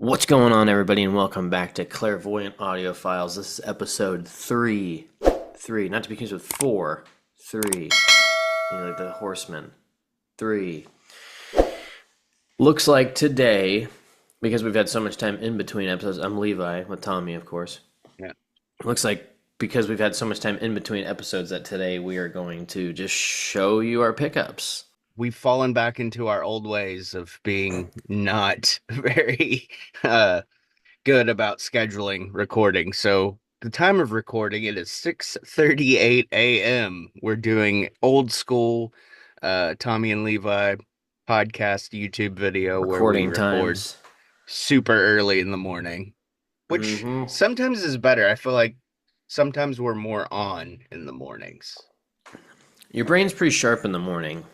What's going on, everybody, and welcome back to Clairvoyant Audio Files. This is episode 3. 3, not to be confused with 4. 3. Like the horseman. 3. Looks like today, because we've had so much time in between episodes, I'm Levi with Tommy, of course. Yeah. Looks like because we've had so much time in between episodes that today we are going to just show you our pickups. We've fallen back into our old ways of being not very good about scheduling recording. So the time of recording, it is 6:38 a.m. We're doing old school Tommy and Levi podcast YouTube video where we Recording record times. super early in the morning, which sometimes is better. I feel like sometimes we're more on in the mornings. Your brain's pretty sharp in the morning.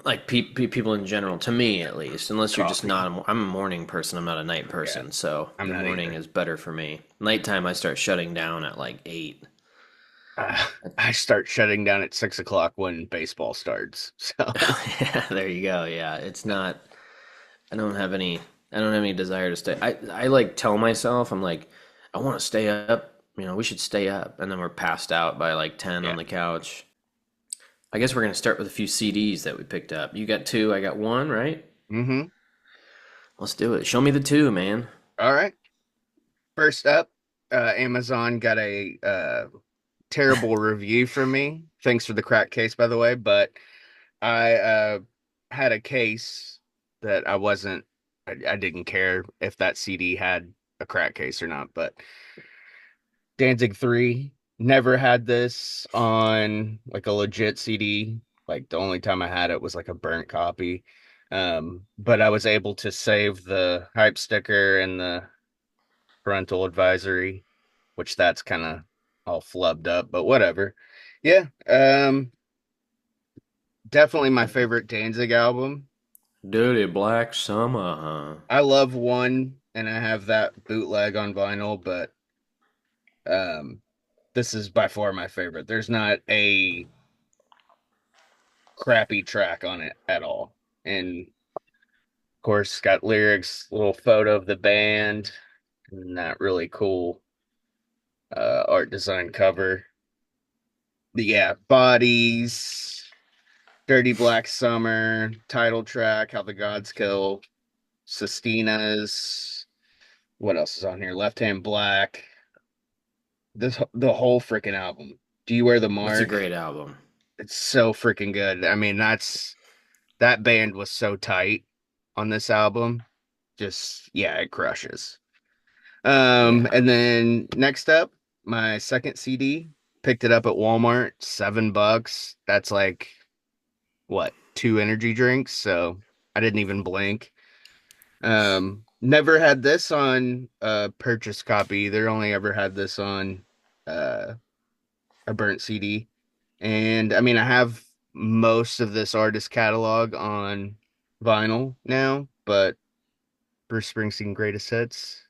Like people in general, to me at least, unless you're just not. I'm a morning person. I'm not a night person, Yeah, so I'm the not morning either. is better for me. Nighttime, I start shutting down at like 8. I start shutting down at 6 o'clock when baseball starts. So Yeah, there you go. Yeah, it's not. I don't have any. I don't have any desire to stay. I like tell myself I'm like I want to stay up. We should stay up, and then we're passed out by like 10 on yeah. the couch. I guess we're gonna start with a few CDs that we picked up. You got 2, I got 1, right? Mm-hmm. Let's do it. Show me the 2, man. All right. First up, Amazon got a terrible review from me. Thanks for the crack case, by the way. But I had a case that I didn't care if that CD had a crack case or not. But Danzig 3, never had this on like a legit CD. Like the only time I had it was like a burnt copy. But I was able to save the hype sticker and the parental advisory, which that's kind of all flubbed up, but whatever. Yeah, definitely my favorite Danzig album. Dirty Black Summer, huh? I love One, and I have that bootleg on vinyl, but um, this is by far my favorite. There's not a crappy track on it at all. And of course, got lyrics, little photo of the band, and that really cool art design cover. Yeah, Bodies, Dirty Black Summer, title track, How the Gods Kill, Sistina's. What else is on here? Left Hand Black. The whole freaking album. Do You Wear the It's a Mark? great album. It's so freaking good. I mean, that band was so tight on this album. Just yeah, it crushes. Yeah. And then next up, my second CD, picked it up at Walmart, $7. That's like what, 2 energy drinks, so I didn't even blink. Never had this on a purchase copy either, only ever had this on uh a burnt CD. And I mean, I have most of this artist catalog on vinyl now, but Bruce Springsteen greatest hits.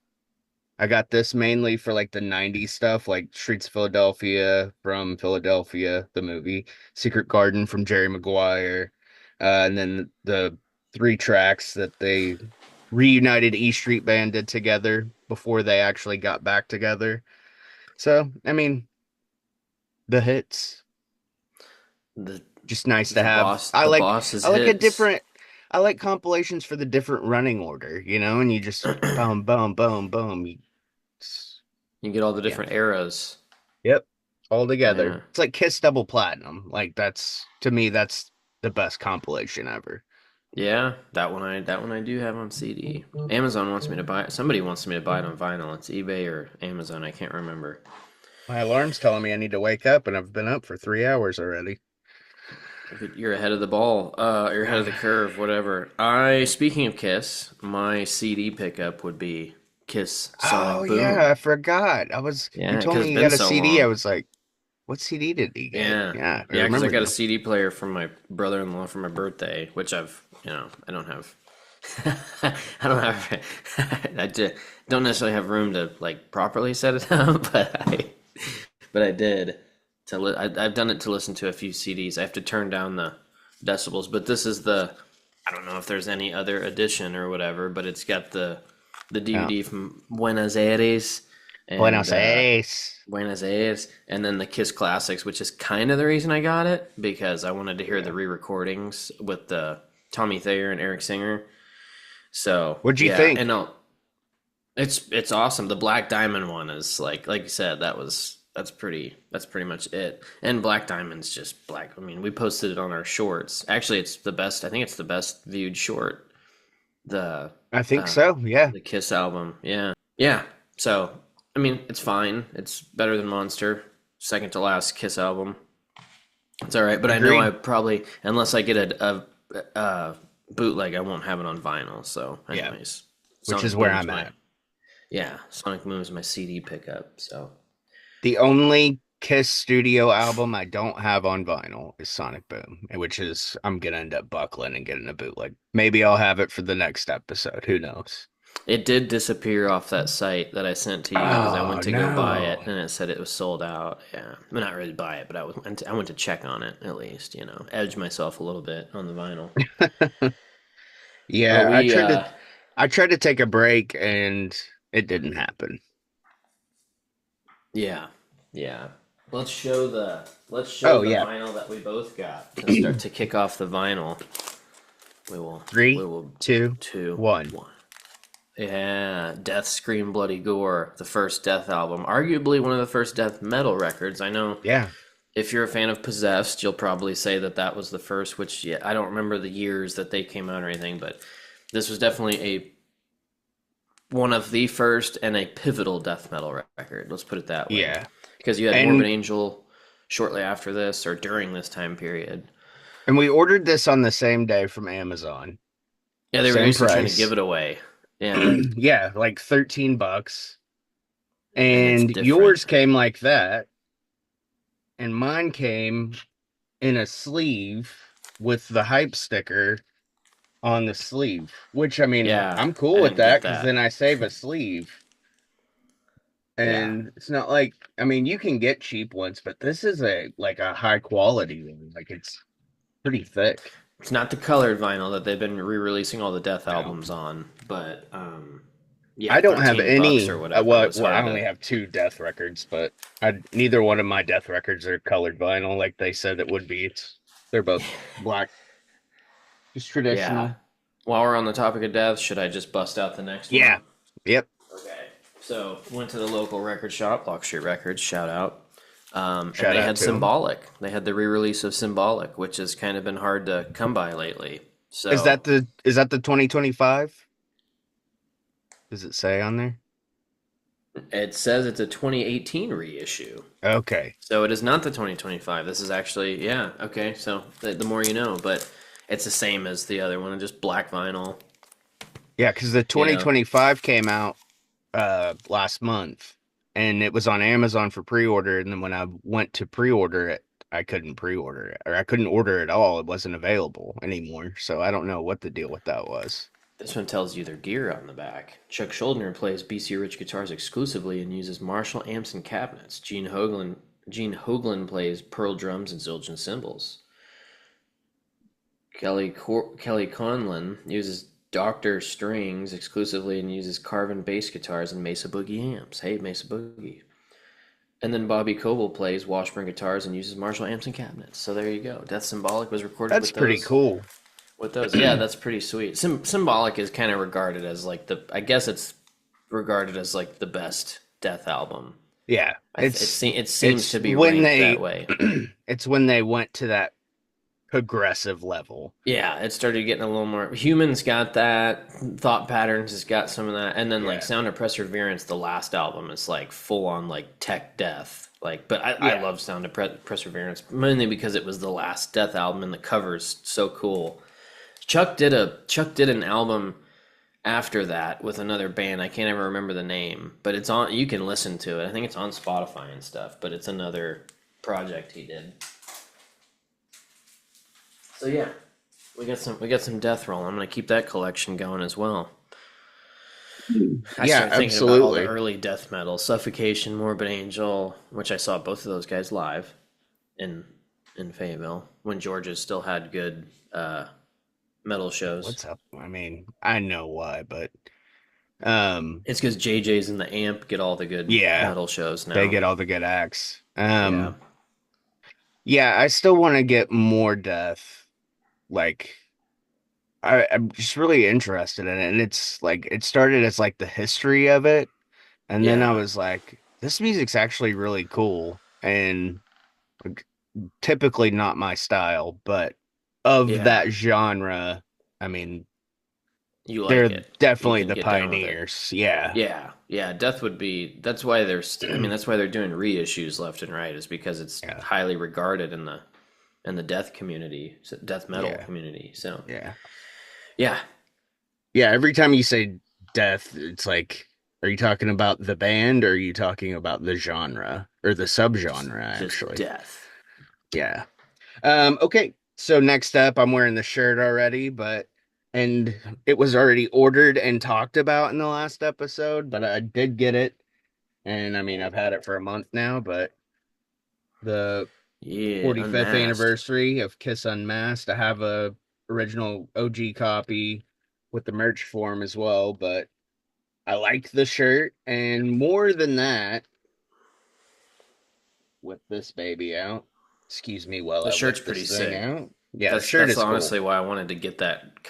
I got this mainly for like the 90s stuff, like Streets of Philadelphia from Philadelphia, the movie, Secret Garden from Jerry Maguire, and then the 3 tracks that they reunited E Street Band did together before they actually got back together. So, I mean, the hits, The just nice to the have. boss the boss's I like a hits. different I like compilations for the different running order, and you just boom, boom, boom, boom. You get all the Yeah. different eras. Yep. All together. Yeah. It's like Kiss Double Platinum. Like that's to me that's the best compilation ever. Yeah, that one I do have on CD. Amazon wants me to buy it. Somebody wants me to buy it on vinyl. It's eBay or Amazon, I can't remember. My alarm's telling me I need to wake up and I've been up for 3 hours already. You're ahead of the ball. You're ahead of the curve, whatever. Speaking of Kiss, my CD pickup would be Kiss Oh Sonic yeah, Boom. I forgot. You Yeah, told because me it's you been got a so CD. I long. was like, what CD did he get? Yeah, Yeah, I yeah, because I remember got a now. CD player from my brother-in-law for my birthday, which I don't have. I don't have. Don't necessarily have room to like properly set it up, but I did. I've done it to listen to a few CDs. I have to turn down the decibels, but this is the. I don't know if there's any other edition or whatever, but it's got the the Yeah. DVD from Buenos Aires and Buenos Aires. Buenos Aires, and then the Kiss Classics, which is kind of the reason I got it because I wanted to hear the Yeah. re-recordings with the Tommy Thayer and Eric Singer. So What'd you yeah, think? and it's awesome. The Black Diamond one is like you said, that's pretty much it. And Black Diamond's just black. I mean, we posted it on our shorts. Actually, it's the best. I think it's the best viewed short. The I think uh, so. Yeah. the Kiss album. Yeah, yeah. So I mean, it's fine. It's better than Monster. Second to last Kiss album. It's all right, but I know I Agreed. probably unless I get a bootleg, I won't have it on vinyl. So, Yeah. anyways, Which is Sonic where Boom's I'm my at. yeah, Sonic Boom is my CD pickup. So The only Kiss studio album I don't have on vinyl is Sonic Boom, which is I'm gonna end up buckling and getting a bootleg. Maybe I'll have it for the next episode. Who knows? it did disappear off that site that I sent to you because I Oh went to go buy it no. and it said it was sold out. Yeah, well, not really buy it, but I went to check on it at least. Edge myself a little bit on the vinyl. But Yeah, we I tried to take a break and it didn't happen. yeah, yeah. Let's show Oh the yeah. vinyl that we both got and start to kick off the vinyl. We Three, will two, two one. one. Yeah, Death Scream Bloody Gore, the first Death album, arguably one of the first death metal records. I know Yeah. if you're a fan of Possessed, you'll probably say that that was the first. Which yeah, I don't remember the years that they came out or anything, but this was definitely a one of the first and a pivotal death metal record. Let's put it that way, Yeah. because you had Morbid And Angel shortly after this or during this time period. and we ordered this on the same day from Amazon. Yeah, they were Same basically trying to give price. it away. Yeah, Yeah, like $13. and it's And different. yours came like that, and mine came in a sleeve with the hype sticker on the sleeve, which I mean, Yeah, I'm I cool with didn't that get because that. then I save a sleeve. Yeah. And it's not like, I mean, you can get cheap ones, but this is a high quality one. Like it's pretty thick. It's not the colored vinyl that they've been re-releasing all the Death No. albums on, but yeah, I don't have $13 any. or whatever Well, was well, I hard only to. have two death records, but neither one of my death records are colored vinyl like they said it would be. They're both black, just Yeah. traditional. While we're on the topic of death, should I just bust out the next one? Yeah. Yep. Okay. So went to the local record shop, Block Street Records, shout out. And Shout they out had to them. Symbolic. They had the re-release of Symbolic, which has kind of been hard to come by lately. Is So that the 2025? Does it say on there? it says it's a 2018 reissue. Okay. So it is not the 2025. This is actually, yeah, okay. So the more you know, but it's the same as the other one, just black vinyl. Yeah, because the You know, 2025 came out last month and it was on Amazon for pre-order, and then when I went to pre-order it, I couldn't pre-order it, or I couldn't order it at all. It wasn't available anymore. So I don't know what the deal with that was. this one tells you their gear on the back. Chuck Schuldiner plays BC Rich guitars exclusively and uses Marshall amps and cabinets. Gene Hoglan plays Pearl drums and Zildjian cymbals. Kelly Conlon uses Doctor strings exclusively and uses Carvin bass guitars and Mesa Boogie amps. Hey, Mesa Boogie. And then Bobby Coble plays Washburn guitars and uses Marshall amps and cabinets. So there you go. Death Symbolic was recorded That's with pretty those. cool. With those, yeah, that's pretty sweet. Symbolic is kind of regarded as like the. I guess it's regarded as like the best Death album. Yeah, It seems it's to be when ranked that they way. it's when they went to that progressive level. Yeah, it started getting a little more. Humans got that. Thought Patterns has got some of that, and then like Yeah. Sound of Perseverance, the last album is like full on like tech death. Like, but I Yeah. love Sound of Perseverance mainly because it was the last Death album and the cover's so cool. Chuck did an album after that with another band. I can't ever remember the name, but it's on. You can listen to it. I think it's on Spotify and stuff. But it's another project he did. So yeah, we got some Death Roll. I'm gonna keep that collection going as well. I Yeah, started thinking about all the absolutely. early death metal, Suffocation, Morbid Angel, which I saw both of those guys live in in Fayetteville when Georgia still had good metal shows. What's up? I mean, I know why, but It's because JJ's and the Amp get all the good Yeah, metal shows they now. get all the good acts. Yeah, Yeah, I still want to get more Death. Like, I'm just really interested in it. And it's like, it started as like the history of it. And then I yeah, was like, this music's actually really cool. And like, typically not my style, but of yeah. that genre, I mean, You like they're it. You definitely can the get down with it. pioneers. Yeah. Yeah, yeah. Death would be. That's why they're. I mean, that's why they're doing reissues left and right. Is because it's Yeah. highly regarded in the death community, death metal Yeah. community. So Yeah. yeah, Yeah. Every time you say Death, it's like, are you talking about the band or are you talking about the genre or the subgenre, just actually? death. Yeah. Okay. So next up, I'm wearing the shirt already, and it was already ordered and talked about in the last episode, but I did get it. And I mean, I've had it for a month now, but the Yeah, 45th unmasked. anniversary of Kiss Unmasked, I have a original OG copy with the merch form as well, but I like the shirt, and more than that, with this baby out, excuse me while The I shirt's whip pretty this thing sick. out. Yeah, the shirt That's is cool. honestly why I wanted to get that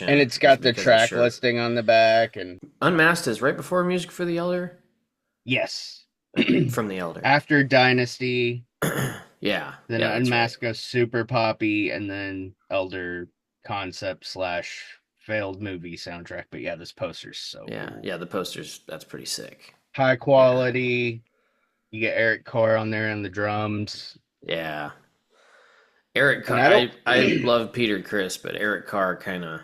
And collection. it's Is got the because of the track shirt. listing on the back, and Unmasked is right before Music for the Elder, yes. from the Elder. After Dynasty, Yeah, then yeah, that's right. Unmask goes super poppy, and then Elder concept slash failed movie soundtrack. But yeah, this poster's so Yeah, cool. yeah. The posters. That's pretty sick. High Yeah, quality. You get Eric Carr on there on the drums. yeah. Eric And Carr. I don't I love Peter Criss, but Eric Carr kind of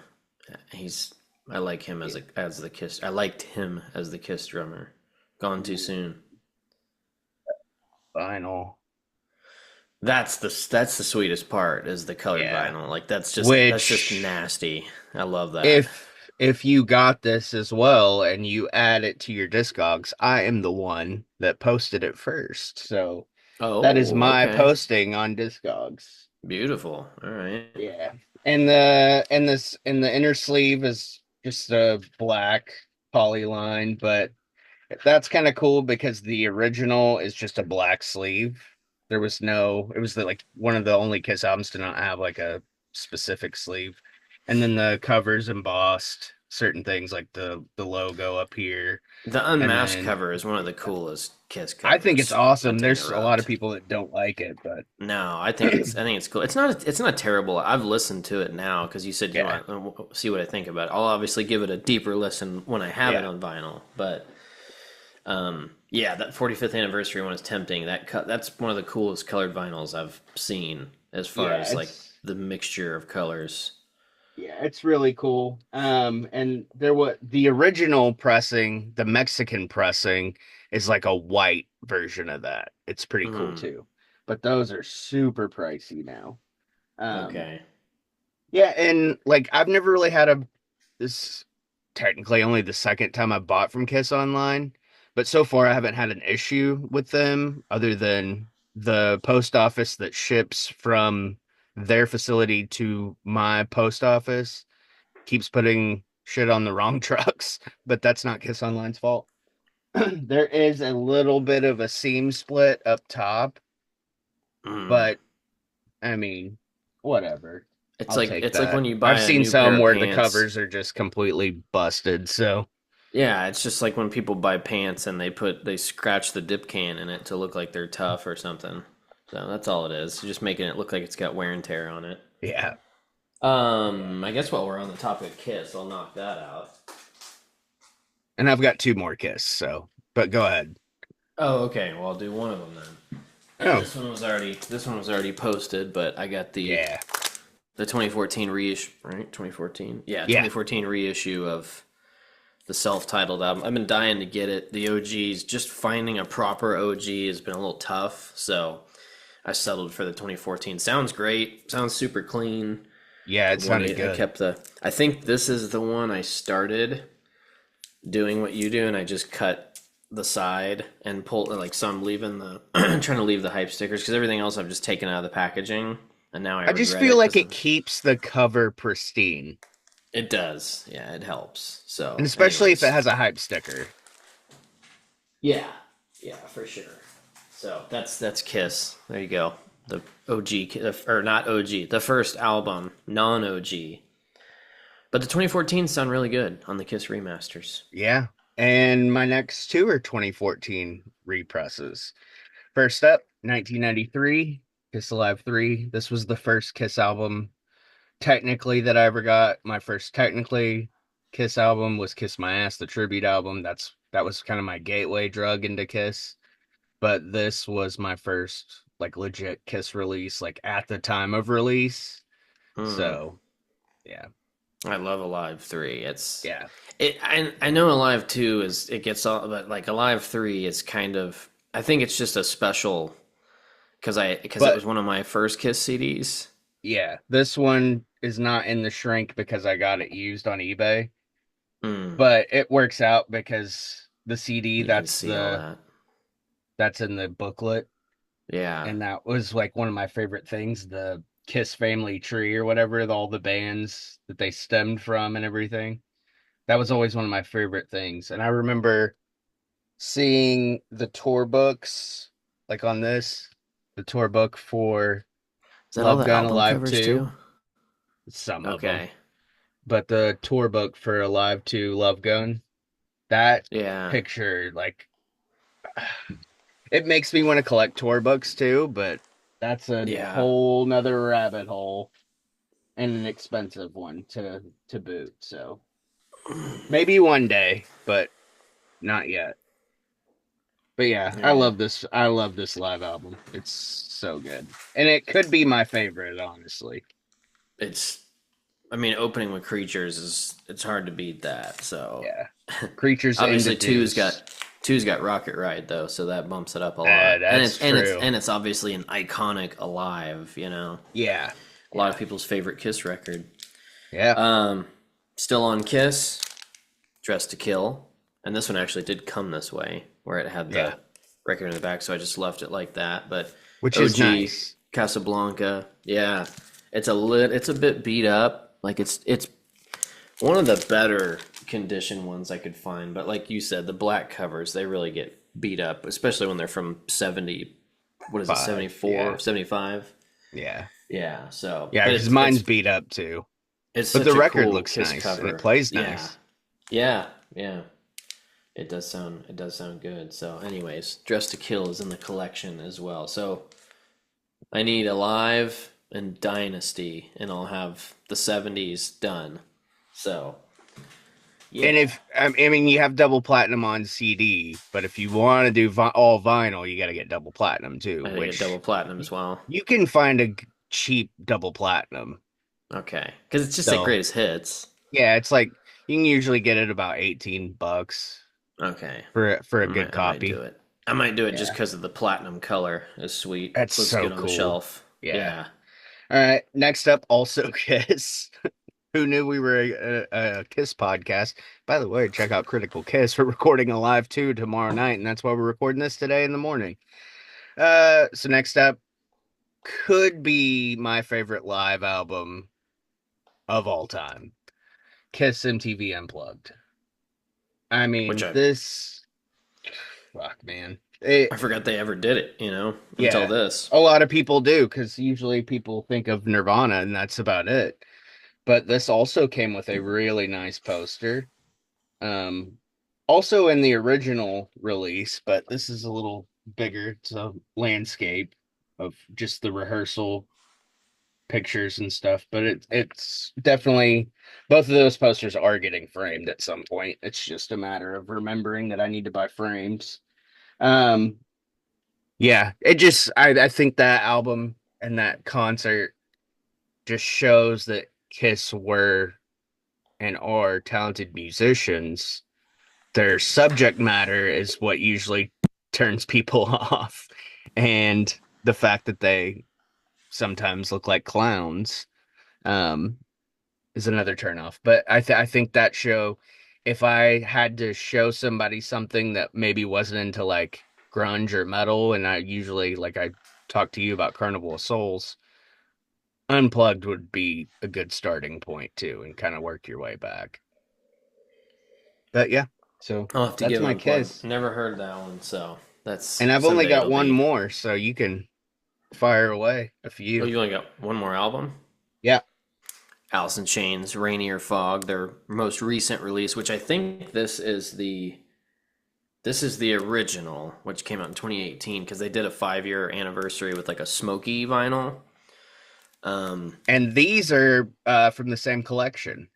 he's. I like him yeah, as the Kiss. I liked him as the Kiss drummer. Gone too soon. vinyl. That's the sweetest part is the colored Yeah. vinyl. Like that's just Which nasty. I love that. if you got this as well and you add it to your Discogs, I am the one that posted it first. So that is Oh, my okay. posting on Discogs. Beautiful. All right. Yeah. And the inner sleeve is just a black polyline, but that's kind of cool because the original is just a black sleeve. There was no, it was like one of the only Kiss albums to not have like a specific sleeve. And then the covers embossed certain things like the logo up here. The And unmasked then cover is one of the coolest Kiss I think it's covers awesome. to There's a lot of interrupt. people that don't like it, but No, I think it's cool. It's not terrible. I've listened to it now because you said you yeah, want to see what I think about it. I'll obviously give it a deeper listen when I have it yeah, on vinyl. But yeah, that 45th anniversary one is tempting. That's one of the coolest colored vinyls I've seen as far yeah, as like the mixture of colors. it's really cool. And there was the original pressing, the Mexican pressing is like a white version of that. It's pretty cool Hmm. too. But those are super pricey now. Um, Okay. yeah, and like I've never really had a this technically only the second time I bought from Kiss online, but so far I haven't had an issue with them other than the post office that ships from their facility to my post office keeps putting shit on the wrong trucks, but that's not Kiss Online's fault. There is a little bit of a seam split up top, Hmm. but I mean, whatever. I'll take It's like that. when you buy I've a seen new pair some of where the pants. covers are just completely busted, so Yeah, it's just like when people buy pants and they scratch the dip can in it to look like they're tough or something. So that's all it is. You're just making it look like it's got wear and tear on it. yeah. I guess while we're on the topic of Kiss, I'll knock that out. And I've got two more Kiss, so but go ahead. Oh, okay. Well, I'll do one of them then. Oh, This one was already posted, but I got yeah. the 2014 reissue, right? 2014. Yeah, Yeah. 2014 reissue of the self-titled album. I've been dying to get it. The OGs, just finding a proper OG has been a little tough, so I settled for the 2014. Sounds great. Sounds super clean. Yeah, it sounded I good. kept the. I think this is the one I started doing what you do, and I just cut the side and pull like some leaving the trying to leave the hype stickers because everything else I've just taken out of the packaging, and now I I just regret feel it like because it keeps the cover pristine. It does. Yeah, it helps. And So, especially if it anyways, has a hype sticker. yeah, yeah, for sure. So that's Kiss. There you go. The OG, or not OG, the first album, non OG. But the 2014 sound really good on the Kiss remasters. Yeah. And my next two are 2014 represses. First up, 1993, Kiss Alive 3. This was the first Kiss album technically that I ever got. My first technically Kiss album was Kiss My Ass, the tribute album. That was kind of my gateway drug into Kiss. But this was my first like legit Kiss release, like at the time of release. Hmm. So yeah, I love Alive 3. yeah. I know Alive 2 is it gets all, but like Alive 3 is kind of, I think it's just a special because it But was one of my first Kiss CDs. yeah, this one is not in the shrink because I got it used on eBay. Hmm. But it works out because the CD You can see all that. that's in the booklet, Yeah. and that was like one of my favorite things, the Kiss family tree or whatever, all the bands that they stemmed from and everything. That was always one of my favorite things. And I remember seeing the tour books like on this, the tour book for Is that all Love the Gun album Alive covers 2, too? some of them, Okay. but the tour book for Alive 2 Love Gun, that Yeah. picture like it makes me want to collect tour books too, but that's a Yeah. whole nother rabbit hole and an expensive one to boot. So maybe one day, but not yet. But yeah, I Yeah. love this. I love this live album. It's so good, and it could be my favorite, honestly. It's I mean, opening with Creatures it's hard to beat that. So Yeah, Creatures into obviously Deuce. two's got Rocket Ride though, so that bumps it up a lot. And That's true. it's obviously an iconic Alive, you know. Yeah, A lot of yeah, people's favorite Kiss record. yeah, Um Still on Kiss, Dress to Kill. And this one actually did come this way, where it had yeah. the record in the back, so I just left it like that. But Which is OG nice. Casablanca, yeah. It's a bit beat up. Like it's one of the better condition ones I could find, but like you said, the black covers, they really get beat up, especially when they're from 70, what is it, 5. 74, Yeah, 75? yeah, Yeah, so, yeah. but Because mine's beat up too. it's But the such a record cool looks Kiss nice and it cover. plays Yeah. nice. Yeah, yeah. It does sound good. So, anyways, Dress to Kill is in the collection as well. So, I need Alive and Dynasty, and I'll have the 70s done. So, And yeah. if I mean you have double platinum on CD, but if you want to do all vinyl, you got to get double platinum too, I gotta get double which platinum as well. you can find a cheap double platinum. Okay, because it's just like So greatest hits. yeah, it's like you can usually get it about $18 Okay, for a good I might do copy. it. I might do it just Yeah, because of the platinum color is sweet. that's Looks so good on the cool. shelf. Yeah. Yeah. All right. Next up, also Kiss. Who knew we were a Kiss podcast? By the way, check out Critical Kiss. We're recording a live too tomorrow night, and that's why we're recording this today in the morning. So next up could be my favorite live album of all time, Kiss MTV Unplugged. I Which mean, I this fuck man. I forgot they ever did it. Until Yeah, this. a lot of people do because usually people think of Nirvana and that's about it. But this also came with a really nice poster. Um, Also in the original release, but this is a little bigger. It's a landscape of just the rehearsal pictures and stuff. But it's definitely both of those posters are getting framed at some point. It's just a matter of remembering that I need to buy frames. Um, yeah, it just I think that album and that concert just shows that Kiss were and are talented musicians. Their subject matter is what usually turns people off. And the fact that they sometimes look like clowns um, is another turnoff. But I think that show, if I had to show somebody something that maybe wasn't into like grunge or metal, and I usually like I talked to you about Carnival of Souls, Unplugged would be a good starting point too, and kind of work your way back. But yeah, so I'll have to that's give my Unplugged. Kiss. Never heard that one, so And that's I've only someday got it'll one be. more, so you can fire away a Oh, few. you only got one more album? Yeah. Alice in Chains, Rainier Fog, their most recent release, which I think this is the original, which came out in 2018 because they did a 5 year anniversary with like a smoky vinyl. And these are from the same collection.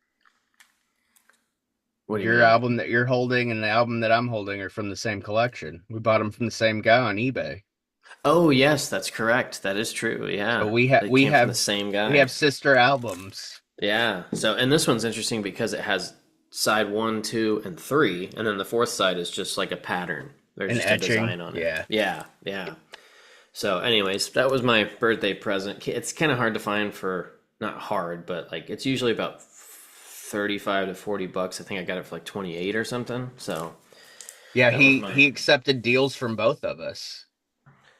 What do you Your mean? album that you're holding and the album that I'm holding are from the same collection. We bought them from the same guy on eBay. Oh yes, that's correct. That is true. So Yeah, we have they we came from the have same we have guy. sister albums. Yeah. So, and this one's interesting because it has side one, two, and three, and then the fourth side is just like a pattern. There's An just a etching. design on it. Yeah. Yeah, yeah. So, anyways, that was my birthday present. It's kind of hard to find for not hard, but like it's usually about 35 to 40 bucks. I think I got it for like 28 or something. So, Yeah, that was he my accepted deals from both of us.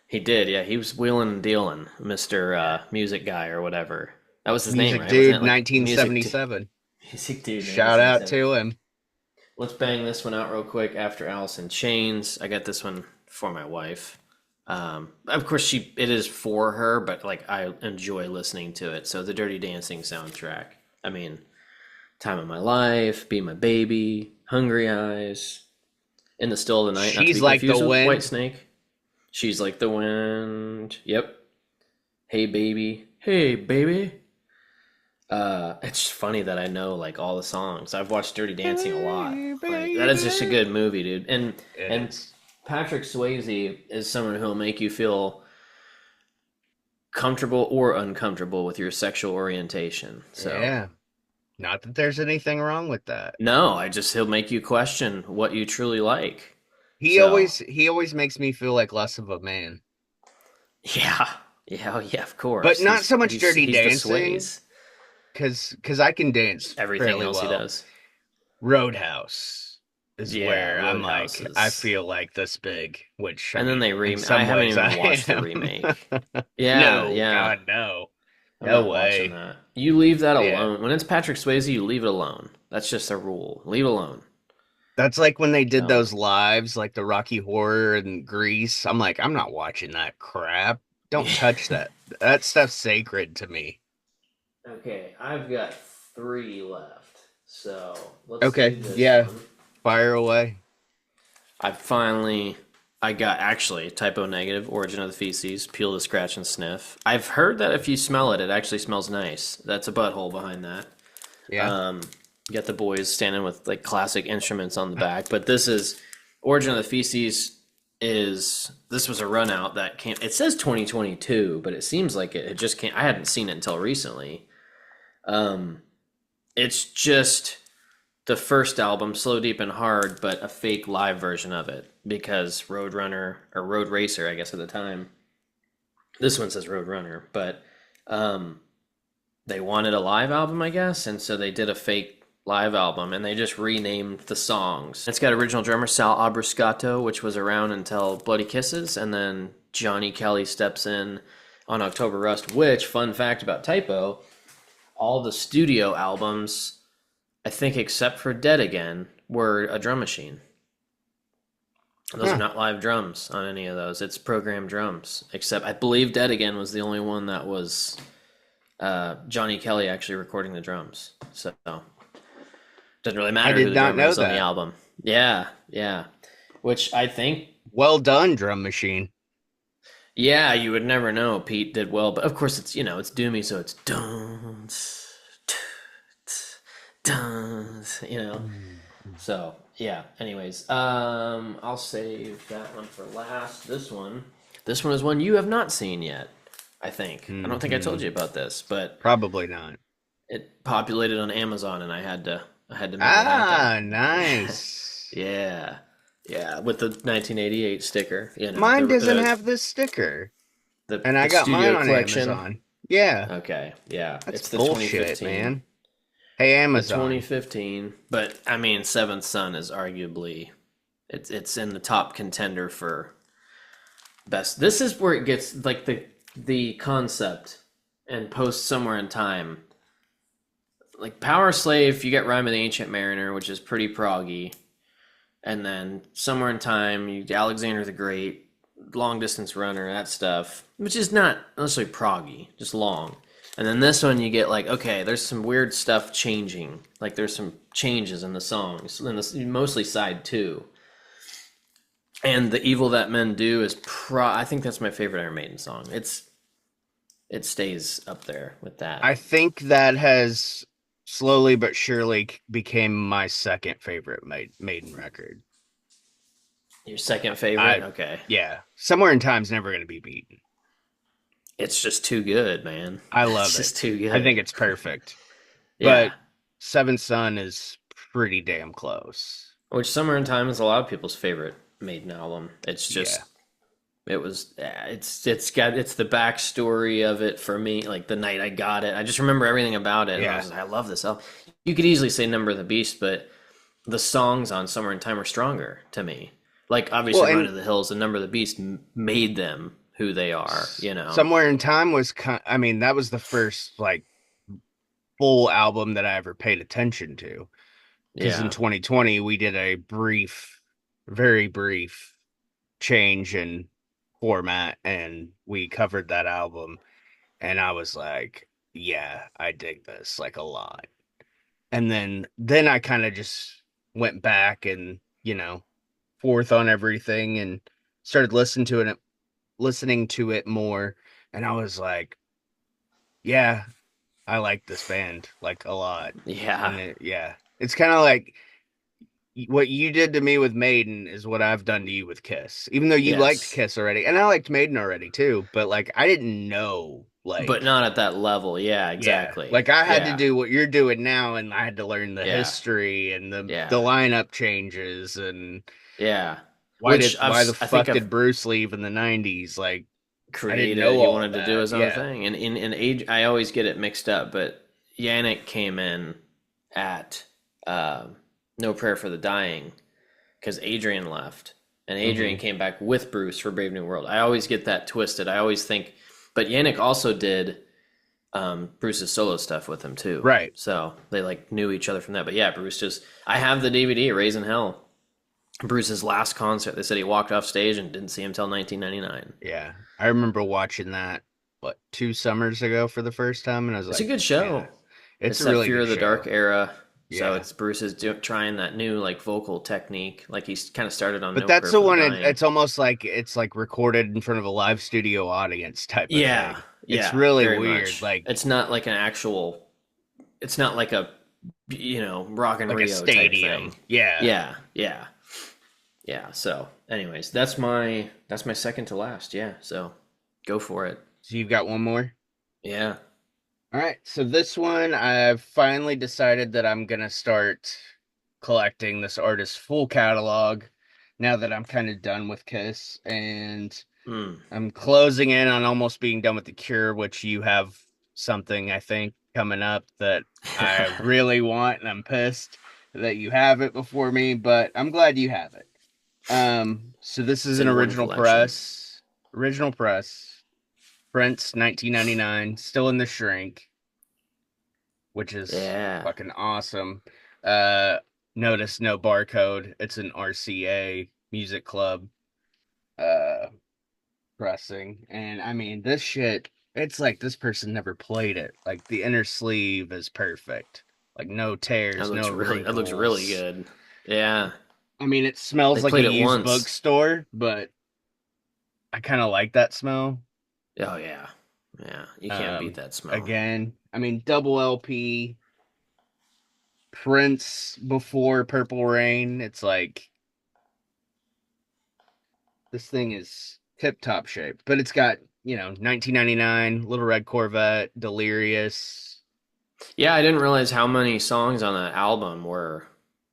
He did. Yeah, he was wheeling and dealing, Mr. Yeah. Music Guy or whatever. That was his name, Music right? Wasn't Dude it like Music 1977. Music Dude Shout out 1977? to him. Let's bang this one out real quick after Alice in Chains. I got this one for my wife. Of course, it is for her, but like I enjoy listening to it. So the Dirty Dancing soundtrack. I mean, Time of My Life, Be My Baby, Hungry Eyes, In the Still of the Night. Not to She's be like the confused with wind. White Snake. She's Like the Wind. Yep. Hey Baby. Hey Baby. It's funny that I know like all the songs. I've watched Dirty Dancing a lot. Hey, Like that is just a baby. good movie, dude. It And is. Patrick Swayze is someone who'll make you feel comfortable or uncomfortable with your sexual orientation. So Yeah. Not that there's anything wrong with that. no, he'll make you question what you truly like. He So always he always makes me feel like less of a man. yeah, yeah, yeah. Of But course, not so much Dirty he's the Dancing, Swayze. cause I can dance Everything fairly else he well. does. Roadhouse is Yeah, where I'm Roadhouse like I is. feel like this big, which I And then mean they in I some haven't ways I even watched the remake. am. Yeah, No, yeah. God no. I'm No not watching way. that. You leave that Yeah. alone. When it's Patrick Swayze, you leave it alone. That's just a rule. Leave it alone. That's like when they did So, those lives, like the Rocky Horror and Grease. I'm like, I'm not watching that crap. Don't touch that. That stuff's sacred to me. okay, I've got three left. So let's Okay, do this yeah, one. fire away. I got actually typo negative, origin of the feces, peel to scratch and sniff. I've heard that if you smell it, it actually smells nice. That's a butthole behind that. Yeah. You got the boys standing with like classic instruments on the back, but this is origin of the feces this was a run out that came. It says 2022, but it seems like it just came. I hadn't seen it until recently. It's just the first album, Slow, Deep, and Hard, but a fake live version of it because Roadrunner or Road Racer, I guess at the time. This one says Roadrunner, but they wanted a live album, I guess, and so they did a fake live album and they just renamed the songs. It's got original drummer Sal Abruscato, which was around until Bloody Kisses, and then Johnny Kelly steps in on October Rust, which, fun fact about Typo, all the studio albums, I think except for Dead Again, were a drum machine. Those are Huh. not live drums on any of those. It's programmed drums. Except I believe Dead Again was the only one that was Johnny Kelly actually recording the drums. So doesn't really I matter who did the not drummer know is on the that. album. Yeah, yeah. Which I think, Well done, drum machine. yeah, you would never know. Pete did well, but of course it's it's doomy, so it's don't. So yeah. Anyways, I'll save that one for last. This one is one you have not seen yet. I think. I don't think I told Mhm. you about this, but Probably not. it populated on Amazon, and I had to make it happen. Ah, nice. Yeah, yeah, with the 1988 sticker. Mine doesn't have this sticker, and I The got mine studio on collection. Amazon. Yeah, Okay, yeah, that's it's the bullshit, 2015. man. Hey, The Amazon. 2015, but I mean, Seventh Son is arguably it's in the top contender for best. This is where it gets like the concept and post Somewhere in Time. Like Power Slave, you get Rhyme of the Ancient Mariner, which is pretty proggy, and then Somewhere in Time, you Alexander the Great, Long Distance Runner, that stuff, which is not necessarily proggy, just long. And then this one, you get like, okay, there's some weird stuff changing. Like there's some changes in the songs, and this mostly side two. And the Evil That Men Do is I think that's my favorite Iron Maiden song. It stays up there with that. I think that has slowly but surely became my second favorite Maiden record. Your second favorite? I Okay. Yeah, Somewhere in Time's never going to be beaten. It's just too good, man. I It's love it. just too I think good. it's perfect. But Yeah. Seventh Son is pretty damn close. Which Summer in Time is a lot of people's favorite Maiden album. It's Yeah. just it was it's the backstory of it for me. Like the night I got it, I just remember everything about it, and I Yeah. was like, I love this album. You could easily say Number of the Beast, but the songs on Summer in Time are stronger to me. Like Well, obviously, Run and to the Hills and Number of the Beast made them who they are. You know. Somewhere in Time was I mean, that was the first like full album that I ever paid attention to. Because in Yeah. 2020 we did a very brief change in format, and we covered that album, and I was like, yeah, I dig this like a lot. And then I kind of just went back and, forth on everything, and started listening to it more, and I was like, yeah, I like this band like a lot. Yeah. And yeah, it's kind of like what you did to me with Maiden is what I've done to you with Kiss. Even though you liked Yes. Kiss already, and I liked Maiden already too, but like I didn't know, But like, not at that level. Yeah. yeah, Exactly. like I had to Yeah. do what you're doing now, and I had to learn the Yeah. history and the Yeah. lineup changes, and Yeah. why Which did why the I think fuck I've did Bruce leave in the '90s? Like I didn't know created. He all wanted to do that. his own Yeah, thing, and in age, I always get it mixed up. But Yannick came in at uh, No Prayer for the Dying because Adrian left, and Adrian hmm came back with Bruce for Brave New World. I always get that twisted. I always think, but Yannick also did Bruce's solo stuff with him too. right. So they like knew each other from that. But yeah, Bruce just I have the DVD Raising Hell. Bruce's last concert. They said he walked off stage and didn't see him till 1999. Yeah, I remember watching that, what, 2 summers ago for the first time, and I was It's a like, good yeah, show. it's It's a that really Fear good of the Dark show. era. So Yeah. it's Bruce is trying that new like vocal technique. Like he's kind of started on But No that's Prayer the for the one. Dying. It's almost like it's like recorded in front of a live studio audience type of Yeah, thing. It's yeah, really very weird, much. It's not like an actual. It's not like a Rock and like a Rio type stadium. thing. Yeah. Yeah, yeah, yeah. So, anyways, that's my second to last. Yeah. So, go for it. So you've got one more. Yeah. All right. So this one, I've finally decided that I'm gonna start collecting this artist's full catalog now that I'm kind of done with Kiss, and Mm. I'm closing in on almost being done with The Cure, which you have something, I think, coming up that I really want, and I'm pissed that you have it before me, but I'm glad you have it. So this is It's an in one collection. original press, Prince, 1999, still in the shrink, which is Yeah. fucking awesome. Uh, Notice no barcode. It's an RCA Music Club. Uh, Pressing. And I mean, this shit, it's like this person never played it. Like the inner sleeve is perfect. Like no tears, no That looks really wrinkles. good. Yeah. I mean, it They smells like a played it used once. bookstore, but I kind of like that smell. Oh yeah. Yeah. You can't beat Um, that smell. Again, I mean, double LP, Prince before Purple Rain. It's like this thing is tip top shape, but it's got, 1999, Little Red Corvette, Delirious. Yeah, I didn't realize how many songs on that album were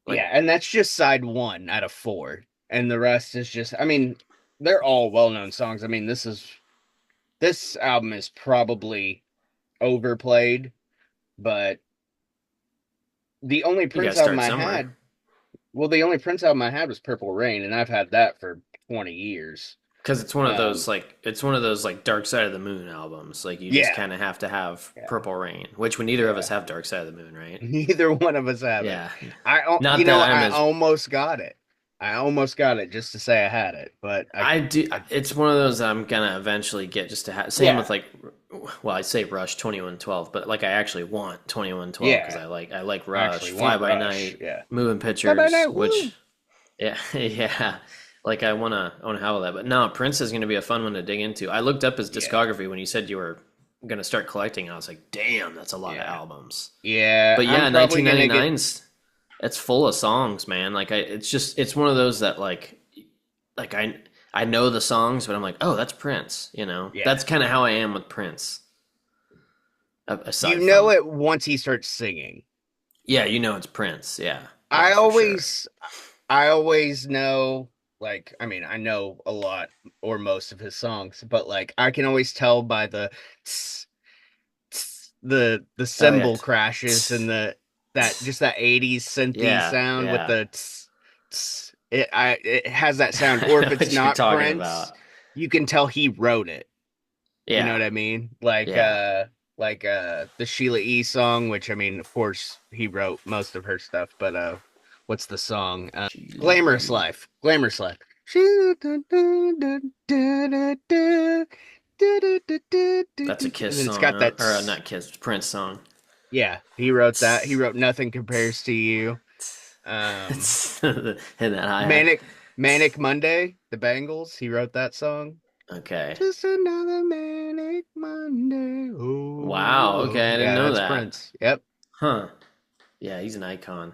like Yeah, and that's just side one out of four. And the rest is just, I mean, they're all well-known songs. I mean, this album is probably overplayed, but the only you got Prince to album start I somewhere. had, well, the only Prince album I had was Purple Rain, and I've had that for 20 years. Because it's one of those like Dark Side of the Moon albums. Like you just Yeah, kind of have to have yeah, Purple Rain, which we neither of us yeah. have Dark Side of the Moon, right? Neither one of us have it. Yeah. You Not that know, I'm I as almost got it. I almost got it just to say I had it, but I do. I It's one of those I'm gonna eventually get just to have. Same yeah, with like, well, I say Rush 2112, but like I actually want 2112 because yeah. I like I actually Rush, Fly want by Rush. Night, Yeah. Moving Bye bye Pictures, night. Woo. which yeah yeah, like I wanna have all that. But no, Prince is gonna be a fun one to dig into. I looked up his Yeah. discography when you said you were gonna start collecting, and I was like, damn, that's a lot of Yeah. albums. Yeah. But I'm yeah, probably gonna get 1999's it's full of songs, man. Like it's one of those that like I know the songs, but I'm like, oh, that's Prince. You know, yeah. that's kind of how I am with Prince. You Aside know from, it once he starts singing. yeah, you know, it's Prince. Yeah, yeah, I for sure. always I always know, like, I mean, I know a lot or most of his songs, but like I can always tell by the tss, tss, the Oh yeah, cymbal crashes and the that just that 80s synthy yeah, sound with yeah. the tss, tss. It has that sound. I Or know if it's what you're not talking Prince, about. you can tell he wrote it. You know Yeah, what I mean? yeah. Like the Sheila E song, which I mean, of course, he wrote most of her stuff, but what's the song? Glamorous Chile. Life. Glamorous Life. That's a And Kiss then it's song, got huh? that Or not Kiss, Prince song. yeah, he wrote that. He wrote Nothing Compares to You. Um It's in that hi hat. Manic Manic Monday, the Bangles, he wrote that song. Okay. Just another manic Monday. Wow. Oh, Okay, I didn't yeah, know that's that. Prince. Yep. Huh. Yeah, he's an icon.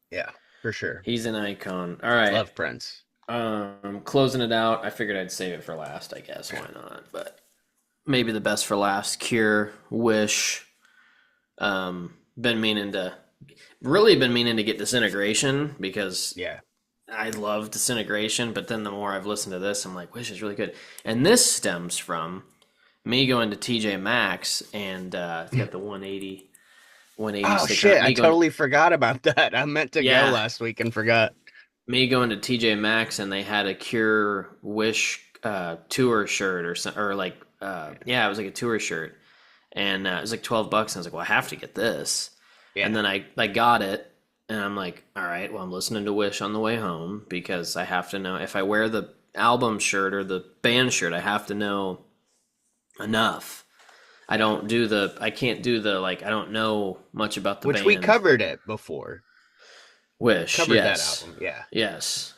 Yeah, for sure. He's an icon. All right. Love Prince. Closing it out. I figured I'd save it for last, I guess. Why not? But maybe the best for last. Cure, Wish. Been meaning to really been meaning to get Disintegration because Yeah. I love Disintegration, but then the more I've listened to this, I'm like, Wish is really good. And this stems from me going to TJ Maxx and it's got the 180 Oh sticker on shit, it. I Me going, totally forgot about that. I meant to go yeah, last week and forgot. me going to TJ Maxx and they had a Cure Wish tour shirt or like yeah, it was like a tour shirt and it was like $12 and I was like, well, I have to get this. And Yeah. then I got it and I'm like, all right, well, I'm listening to Wish on the way home because I have to know if I wear the album shirt or the band shirt, I have to know enough. Yeah. I can't do the like I don't know much about the Which we band. covered it before. Wish, Covered that yes. album. Yeah. Yes.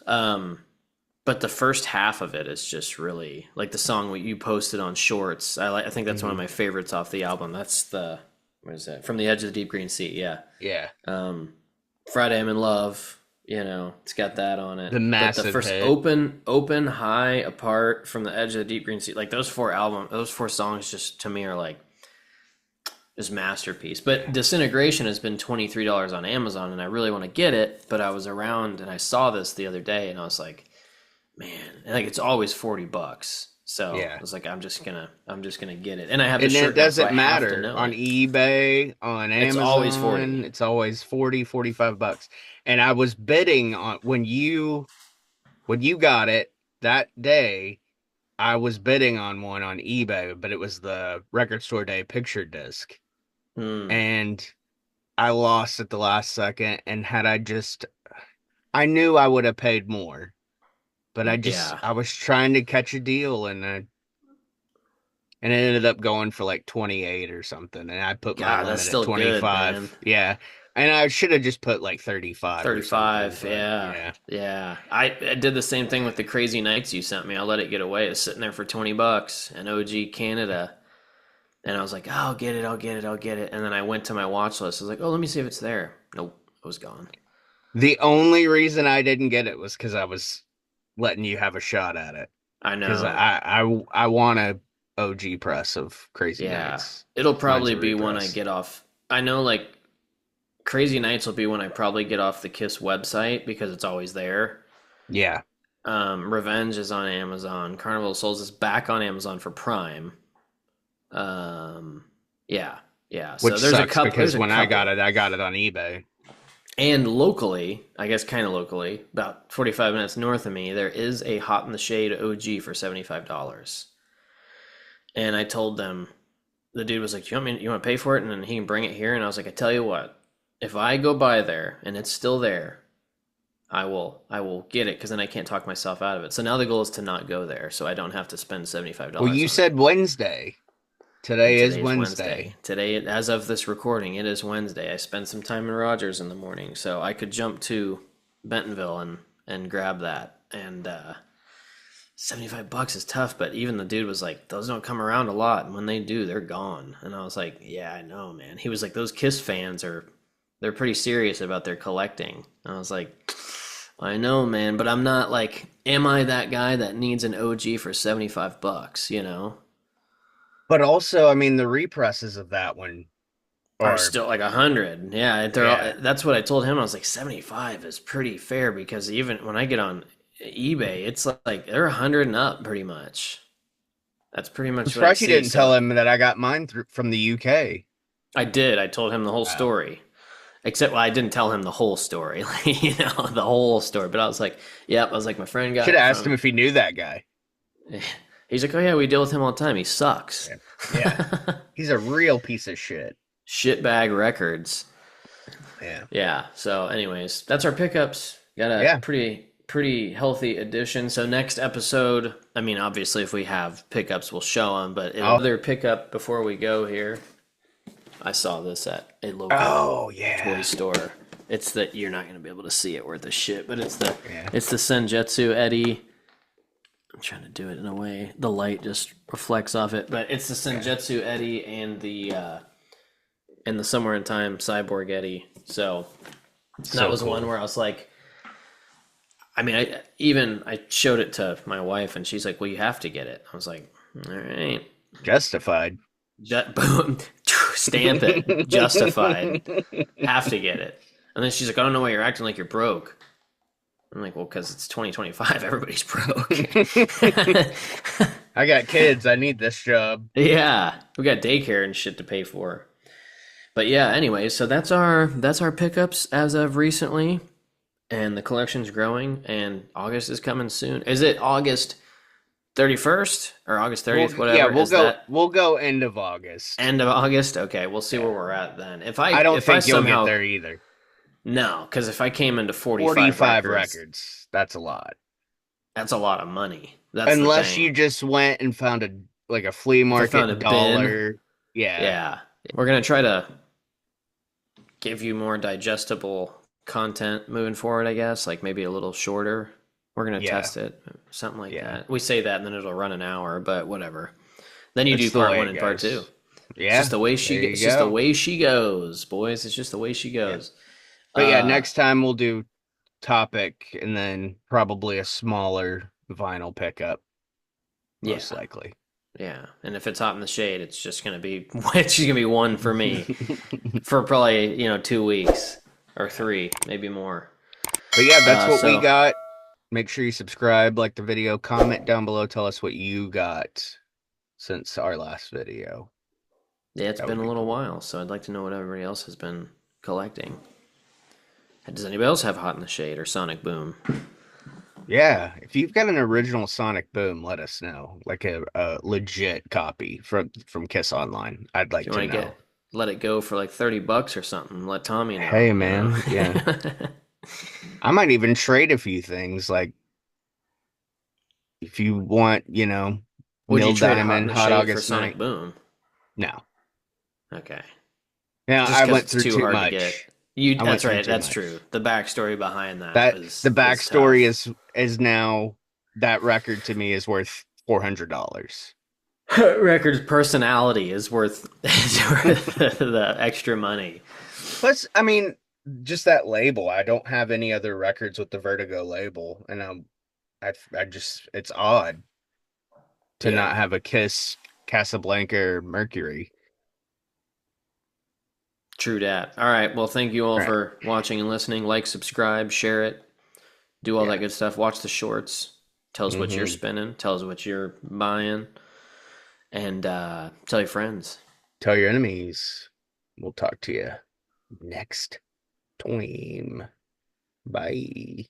But the first half of it is just really like the song you posted on Shorts. I think that's one of Hmm. my favorites off the album. That's the what is that? From the Edge of the Deep Green Sea. Yeah. Yeah. Um, Friday I'm in Love. You know, it's got that on it. The But the massive first hit. open, high, apart from the Edge of the Deep Green Sea, like those four songs, just to me are like just masterpiece. But Yeah. Disintegration has been $23 on Amazon, and I really want to get it. But I was around and I saw this the other day, and I was like, man, and like it's always $40. So I Yeah. was like, I'm just gonna get it, and I have the And it shirt now, so doesn't I have to matter know on it. eBay, on It's always Amazon, 40. it's always 40, 45 bucks. And I was bidding on when you got it that day, I was bidding on one on eBay, but it was the Record Store Day picture disc. Hmm. And I lost at the last second. And had I just, I knew I would have paid more, but Yeah. I was trying to catch a deal and it ended up going for like 28 or something. And I put my God, that's limit at still good, man. 25. Yeah. And I should have just put like 35 or something, 35, but yeah. yeah. Yeah. I did the same thing with the Crazy Nights you sent me. I let it get away. It's sitting there for $20 in OG Canada. And I was like, oh, I'll get it, I'll get it, I'll get it. And then I went to my watch list. I was like, oh, let me see if it's there. Nope, it was gone. The only reason I didn't get it was because I was letting you have a shot at it. I Because know. I want a OG press of Crazy Yeah. Nights. It'll Mine's a probably be when I repress. get off. I know, like, Crazy Nights will be when I probably get off the Kiss website because it's always there. Yeah. Revenge is on Amazon. Carnival of Souls is back on Amazon for Prime. Um, yeah, yeah. So Which there's a sucks couple. because There's a when couple. I got it on eBay. And locally, I guess kind of locally, about 45 minutes north of me, there is a Hot in the Shade OG for $75. And I told them, the dude was like, you want to pay for it? And then he can bring it here. And I was like, I tell you what, if I go by there and it's still there, I will get it because then I can't talk myself out of it. So now the goal is to not go there so I don't have to spend Well, $75 you on it. said Wednesday. Today And is today is Wednesday. Wednesday. Today, as of this recording, it is Wednesday. I spent some time in Rogers in the morning, so I could jump to Bentonville and grab that. And 75 bucks is tough, but even the dude was like, those don't come around a lot, and when they do, they're gone. And I was like, yeah, I know, man. He was like, those Kiss fans they're pretty serious about their collecting. And I was like, I know, man, but I'm not like, am I that guy that needs an OG for 75 bucks, you know? But also, I mean, the represses of that one Are are, still like 100. Yeah, they're all, yeah. that's what I told him. I was like 75 is pretty fair because even when I get on eBay, it's like they're 100 and up pretty much. That's pretty I'm much what I surprised you see. didn't tell So him that I got mine from the UK. I did. I told him the whole Wow. story. Except, well, I didn't tell him the whole story, like, the whole story. But I was like, yep. I was like, my friend got Should it have asked him from. if he knew that guy. He's like, oh yeah, we deal with him all the time. He sucks. Yeah. Yeah. He's a real piece of shit. Shitbag records. Yeah. Yeah. So, anyways, that's our pickups. Got a Yeah. pretty healthy addition. So next episode, I mean, obviously, if we have pickups, we'll show them. But Oh, another pickup before we go here. I saw this at a local oh toy yeah. store. It's the you're not gonna be able to see it worth a shit, but Yeah. it's the Senjutsu Eddie. I'm trying to do it in a way the light just reflects off it, but it's the Yeah. Senjutsu Eddie and the Somewhere in Time Cyborg Eddie. So that So was cool. one where I was like, I mean, I showed it to my wife, and she's like, "Well, you have to get it." I was like, "All right, Justified. boom, stamp it, justified, have to get it." And then she's like, "I don't know why you're acting like you're broke." I'm like, "Well, because it's 2025, everybody's broke." I got kids. I need this job. Yeah, we got daycare and shit to pay for. But yeah, anyway, so that's our pickups as of recently, and the collection's growing, and August is coming soon. Is it August 31st or August 30th, Yeah, whatever? Is that we'll go end of August. end of August? Okay, we'll see Yeah. where we're at then. I don't If I think you'll get somehow there either. no, because if I came into 45 45 records, records. That's a lot. that's a lot of money. That's the Unless you thing. just went and found a flea If I found a market bin, dollar. Yeah. yeah, we're gonna try to give you more digestible content moving forward, I guess, like maybe a little shorter. We're gonna Yeah. test it, something like Yeah. that. We say that and then it'll run an hour, but whatever. Then you do That's the part way one it and part two. goes. It's Yeah. just the way There it's you just the go. way she goes, boys. It's just the way she Yeah. goes. But yeah, Uh, next time we'll do topic and then probably a smaller vinyl pickup, most yeah, likely. yeah. And if it's hot in the shade, it's just gonna be it's just gonna be one for me for probably 2 weeks or three, maybe more. But yeah, that's what we So got. Make sure you subscribe, like the video, comment down below, tell us what you got since our last video. yeah, it's That been would a be little cool. while, so I'd like to know what everybody else has been collecting. Does anybody else have Hot in the Shade or Sonic Boom? Yeah, if you've got an original Sonic Boom, let us know. Like a legit copy from Kiss Online. I'd If like you to want to know. get let it go for like $30 or something, let Tommy know. Hey man, yeah. I might even trade a few things. Like if you want, Would you Neil trade Hot in Diamond, the Hot Shade for August Sonic Night. Boom? No. Okay. Yeah, Just I because went it's through too too hard to get. much. I went That's through right. too That's much. true. The backstory behind that That was the is backstory tough. is now that record to me is worth $400. Record's personality is worth the extra money. Plus, I mean, just that label. I don't have any other records with the Vertigo label, and I just it's odd to not Yeah. have a Kiss, Casablanca, or Mercury. True dat. All right. Well, thank you all All right. for watching and listening. Like, subscribe, share it, do all that Yeah. good stuff. Watch the shorts. Tell us what you're Hmm. spinning. Tell us what you're buying, and tell your friends. Tell your enemies. We'll talk to you next time. Bye.